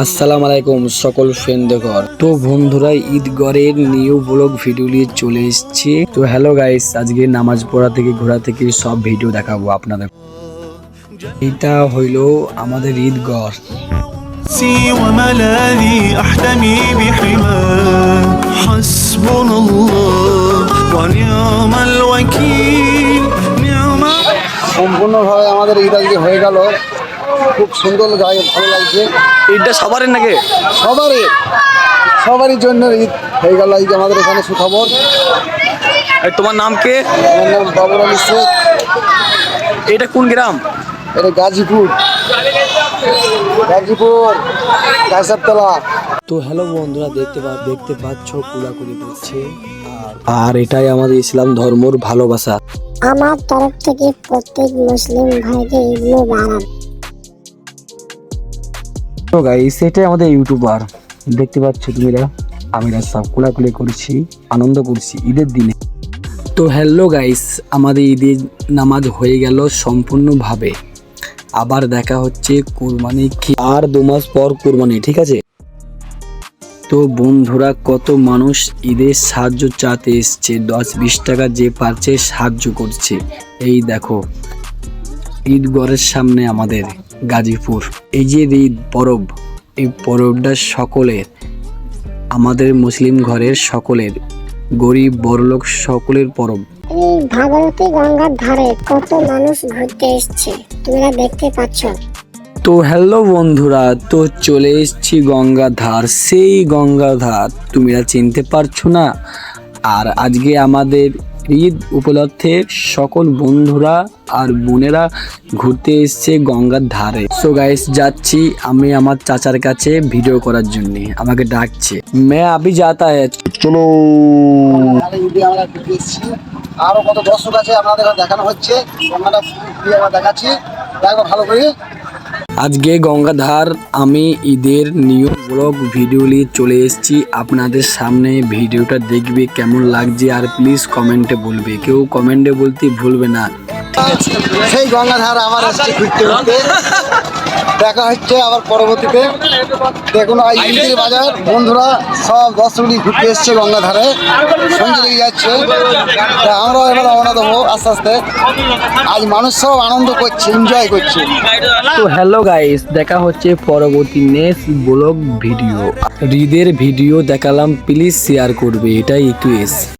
আসসালামু আলাইকুম সকল ফ্রেন্ডদের। তো বন্ধুরা, ঈদগড়ের নিউ ব্লগ ভিডিও নিয়ে চলে এসেছি। তো হ্যালো গাইস, আজকে নামাজ পড়া থেকে ঘোরা থেকে সব ভিডিও দেখাবো আপনাদের। এটা হইলো আমাদের ঈদগড়। وملاذي أحتمي بحماه حسبنا الله ونعم الوكيل نعم সম্পূর্ণভাবে আমাদের ঈদ আজকে হয়ে গেল। খুব সুন্দর গায়ে ভালো লাগছে। ঈদটা সবারই নাকি? সবারই জন্য ঈদ হয়ে গেল আজকে আমাদের এখানে সুখবর। তোমার নাম কে? আমার নাম বাবুর আলী শেখ। এটা কোন গ্রাম? এটা গাজীপুর কায়সারতলা। তো হ্যালো বন্ধুরা, দেখতে পাচ্ছ কুলাকুলি করছে। আর এটাই আমাদের ইসলাম ধর্মর ভালোবাসা। আমার তরফ থেকে প্রত্যেক মুসলিম ভাইকে ঈদ মোবারক। তো গাইস, এটাই আমাদের ইউটিউবার। দেখতে পাচ্ছ তোমরা, আমরা সব কুলাকুলি করছি, আনন্দ করছি ঈদের দিনে। তো হ্যালো গাইস, আমাদের ঈদের নামাজ হয়ে গেল সম্পূর্ণভাবে। আবার দেখা হচ্ছে কুরবানি, আর 2 মাস পর কুরবানি, ঠিক আছে? তো বন্ধুরা, কত মানুষ ঈদের সাহায্য চাতে এসছে। 10-20 টাকা যে পারছে সাহায্য করছে। এই দেখো, ঈদগড়ের সামনে আমাদের গাজীপুর। এই যে ঈদ পরব, এই পরবটা সকলের, আমাদের মুসলিম ঘরের সকলের, গরিব বড়লোক সকলের পরব। এই ভাগীরথী গঙ্গার ধারে কত মানুষ ঘুরতে এসছে, তোমরা দেখতে পাচ্ছ। তো হ্যালো বন্ধুরা, তো চলে এসেছি গঙ্গাধার, সেই গঙ্গাধার তোমরা চিনতে পারছো না? আর আজকে আমাদের ঈদ উপলক্ষে সকল বন্ধুরা আর বোনেরা ঘুরতে এসছে গঙ্গার ধারে। সো গাইস, যাচ্ছি আমি আমার চাচার কাছে ভিডিও করার জন্য। আমাকে ডাকছে, মে আবি যাতা হ্যায়, চলো। ঈদে আমরা ঘুরতে এসেছি। আরো কত দর্শক আছে আপনাদের দেখানো হচ্ছে। আমরা দেখাচ্ছি, দেখো ভালো করে। আজকে গঙ্গাধার আমি ঈদের নিউ ব্লগ ভিডিও নিয়ে চলে এসেছি আপনাদের সামনে। ভিডিওটা দেখবে কেমন লাগছে, আর প্লিজ কমেন্টে বলবে। কেউ কমেন্টে বলতে ভুলবে না। সেই গঙ্গাধার আবার এসেছি ঘুরতে ঘুরতে। দেখা হচ্ছে আবার পরবর্তীতে। দেখুন ঈদের বাজার, বন্ধুরা সব দর্শকগুলি ঘুরতে এসছে গঙ্গাধারে, সঙ্গে লেগে যাচ্ছে। আমরাও এবার রওনা দেবো আস্তে আস্তে। আজ মানুষ সব আনন্দ করছে, এনজয় করছে। তো হ্যালো গাইস, দেখা হচ্ছে পরবর্তী নেক্সট ব্লগ ভিডিও। ঈদের ভিডিও দেখালাম, প্লিজ শেয়ার করবে, এটাই রিকোয়েস্ট।